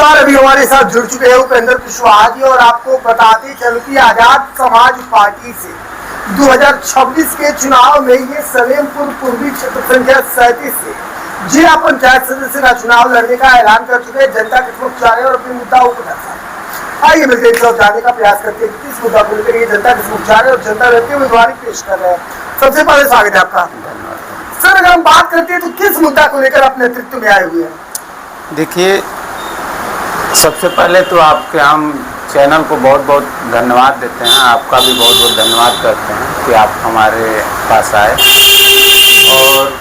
नमस्कार, अभी हमारे साथ जुड़ चुके हैं उपेंद्र कुशवाहा जी और आपको बताते चलूं कि आजाद समाज पार्टी से 2026 के चुनाव में ये सलेमपुर पूर्वी क्षेत्र संख्या 37 से जिला पंचायत सदस्य का चुनाव लड़ने का ऐलान कर चुके हैं। जनता के समक्ष आ रहे और अपने मुद्दाओं को दर्शा आइए मिलकर एक साथ जानने का प्रयास करते हैं किस मुद्दा को लेकर ये जनता के समक्ष आ रहे और जनता व्यक्ति उम्मीदवारी पेश कर रहे हैं। सबसे पहले स्वागत है आपका। सर, अगर हम बात करते हैं तो किस मुद्दा को लेकर आप नेतृत्व में आए हुए हैं? देखिए, सबसे पहले तो आपके हम चैनल को बहुत बहुत धन्यवाद देते हैं। आपका भी बहुत बहुत धन्यवाद करते हैं कि आप हमारे पास आए। और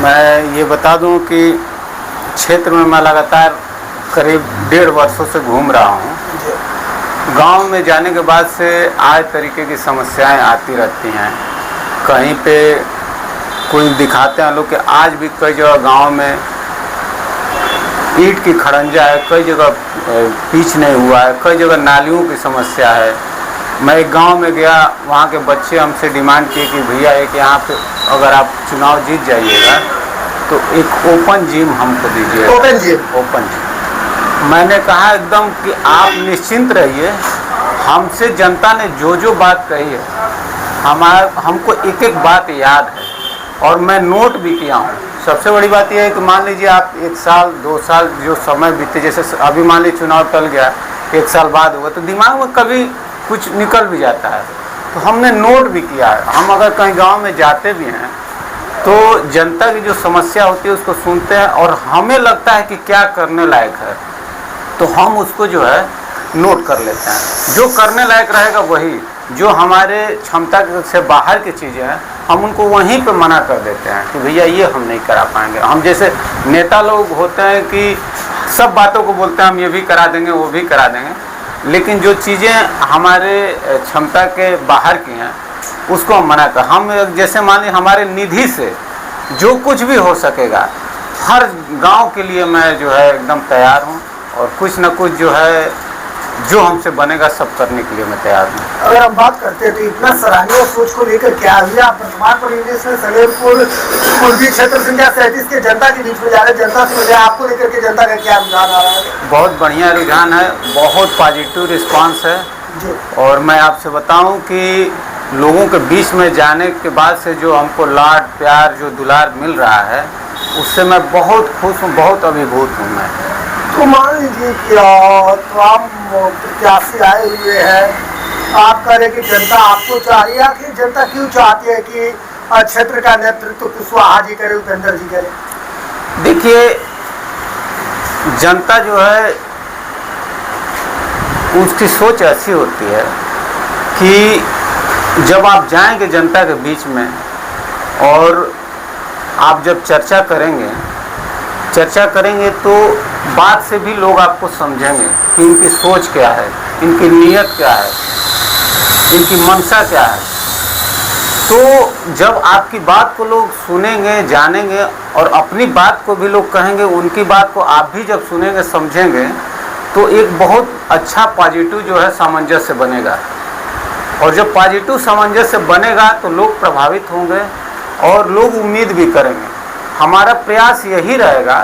मैं ये बता दूं कि क्षेत्र में मैं लगातार करीब 1.5 वर्षों से घूम रहा हूं। गांव में जाने के बाद से आए तरीके की समस्याएं आती रहती हैं। कहीं पे कोई दिखाते हैं लोग कि आज भी कई जगह गांव में ईंट की खड़ंजा है, कई जगह पिच नहीं हुआ है, कई जगह नालियों की समस्या है। मैं एक गांव में गया, वहाँ के बच्चे हमसे डिमांड किए कि भैया एक यहाँ पे अगर आप चुनाव जीत जाइएगा तो एक ओपन जिम हमको दीजिए। ओपन जिम मैंने कहा एकदम कि आप निश्चिंत रहिए, हमसे जनता ने जो जो बात कही है हमको एक एक बात याद है और मैं नोट भी किया हूँ। सबसे बड़ी बात यह है कि मान लीजिए आप 1 साल 2 साल जो समय बीते, जैसे अभी मान लीजिए चुनाव टल गया, 1 साल बाद हुआ तो दिमाग में कभी कुछ निकल भी जाता है। तो हमने नोट भी किया है। हम अगर कहीं गांव में जाते भी हैं तो जनता की जो समस्या होती है उसको सुनते हैं और हमें लगता है कि क्या करने लायक है तो हम उसको जो है नोट कर लेते हैं। जो करने लायक रहेगा वही, जो हमारे क्षमता से बाहर की चीज़ें हैं हम उनको वहीं पे मना कर देते हैं कि भैया ये हम नहीं करा पाएंगे। हम जैसे नेता लोग होते हैं कि सब बातों को बोलते हैं हम ये भी करा देंगे वो भी करा देंगे, लेकिन जो चीज़ें हमारे क्षमता के बाहर की हैं उसको हम मना कर। हम जैसे मान लीजिए हमारे निधि से जो कुछ भी हो सकेगा हर गांव के लिए मैं जो है एकदम तैयार हूं और कुछ न कुछ जो है जो हमसे बनेगा सब करने के लिए मैं तैयार हूँ। अगर हम बात करते हैं तो इतना सराहनीय सोच को लेकर क्या हुआ? आप वर्तमान परिवेश में सलेमपुर पूर्वी क्षेत्र संख्या 37 के जनता के बीच में जा रहे हैं, जनता से मिले, आपको लेकर के जनता का क्या रुझान आ रहा है? बहुत बढ़िया रुझान है, बहुत पॉजिटिव रिस्पांस है जी। और मैं आपसे बताऊं कि लोगों के बीच में जाने के बाद से जो हमको लाड प्यार जो दुलार मिल रहा है उससे मैं बहुत खुश हूँ, बहुत अभिभूत हूँ मैं। तो मान लीजिए कि तो आप प्रत्याशी आए हुए हैं, आप कह रहे कि जनता आपको चाह रही है, आखिर जनता क्यों चाहती है कि क्षेत्र का नेतृत्व कुशवाहा जी करे, उपेंद्र जी करे? देखिए, जनता जो है उसकी सोच ऐसी होती है कि जब आप जाएंगे जनता के बीच में और आप जब चर्चा करेंगे तो बात से भी लोग आपको समझेंगे कि इनकी सोच क्या है, इनकी नीयत क्या है, इनकी मंशा क्या है। तो जब आपकी बात को लोग सुनेंगे, जानेंगे और अपनी बात को भी लोग कहेंगे, उनकी बात को आप भी जब सुनेंगे, समझेंगे तो एक बहुत अच्छा पॉजिटिव जो है सामंजस्य बनेगा। और जब पॉजिटिव सामंजस्य बनेगा तो लोग प्रभावित होंगे और लोग उम्मीद भी करेंगे। हमारा प्रयास यही रहेगा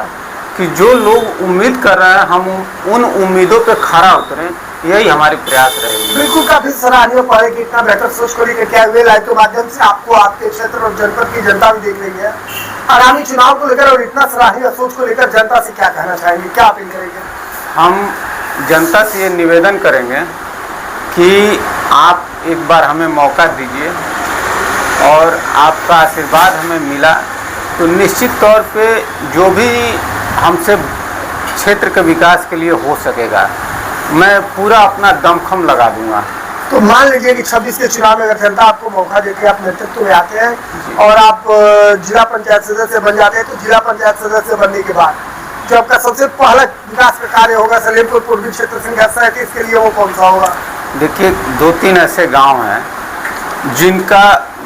कि जो लोग उम्मीद कर रहे हैं हम उन उम्मीदों पे खरा उतरें, यही हमारे प्रयास रहेंगे। बिल्कुल, काफी सराहनीय पड़े कि इतना बेहतर सोच को लेकर क्या हुए। लाइव के माध्यम से आपको आपके क्षेत्र और जनपद की जनता भी देख रही है। आगामी चुनाव को लेकर और इतना सराहनीय सोच को लेकर जनता से क्या कहना चाहेंगे, क्या अपील करेंगे? हम जनता से ये निवेदन करेंगे कि आप एक बार हमें मौका दीजिए और आपका आशीर्वाद हमें मिला तो निश्चित तौर पे जो भी हमसे क्षेत्र के विकास के लिए हो सकेगा मैं पूरा अपना दमखम लगा दूंगा। तो मान लीजिए कि 26 के चुनाव में अगर जनता आपको मौका देती है, आप नेतृत्व में आते हैं और आप जिला पंचायत सदस्य बन जाते हैं, तो जिला पंचायत सदस्य बनने के बाद जो आपका सबसे पहला विकास का कार्य होगा सलेमपुर पूर्वी क्षेत्र संख्या 37 के लिए, वो कौन सा होगा? देखिए, 2-3 ऐसे गाँव हैं जिनका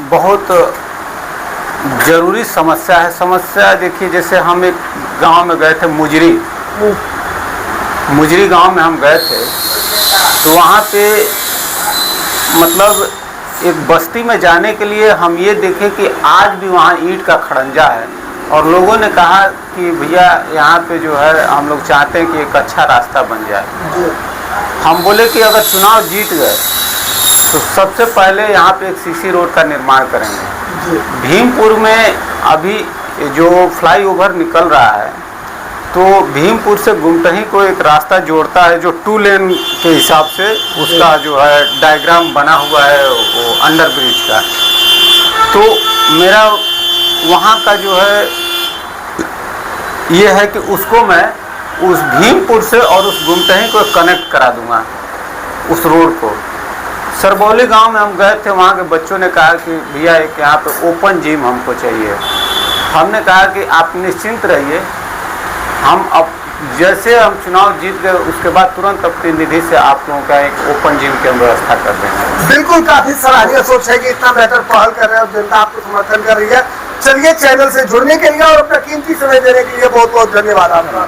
बहुत जरूरी समस्या है। समस्या देखिए, जैसे हम एक गांव में गए थे, मुजरी गांव में हम गए थे तो वहाँ पे मतलब एक बस्ती में जाने के लिए हम ये देखें कि आज भी वहाँ ईंट का खड़ंजा है, और लोगों ने कहा कि भैया यहाँ पे जो है हम लोग चाहते हैं कि एक अच्छा रास्ता बन जाए। जी हम बोले कि अगर चुनाव जीत गए तो सबसे पहले यहाँ पे एक सीसी रोड का निर्माण करेंगे। जी भीमपुर में अभी जो फ्लाईओवर निकल रहा है तो भीमपुर से गुमटही को एक रास्ता जोड़ता है जो 2 लेन के हिसाब से उसका जो है डायग्राम बना हुआ है वो अंडर ब्रिज का। तो मेरा वहाँ का जो है ये है कि उसको मैं उस भीमपुर से और उस गुमटही को कनेक्ट करा दूंगा उस रोड को। सरबौली गांव में हम गए थे, वहाँ के बच्चों ने कहा कि भैया एक यहाँ पे ओपन जिम हमको चाहिए। हमने कहा कि आप निश्चिंत रहिए, हम अब जैसे हम चुनाव जीत गए उसके बाद तुरंत अपनी निधि से आप लोगों का एक ओपन जिम की हम व्यवस्था कर देंगे। बिल्कुल, काफी सराहनीय सोच है कि इतना बेहतर पहल कर रहे हैं और जनता आपको समर्थन कर रही है। चलिए, चैनल से जुड़ने के लिए और अपना कीमती समय देने के लिए बहुत बहुत धन्यवाद आपका।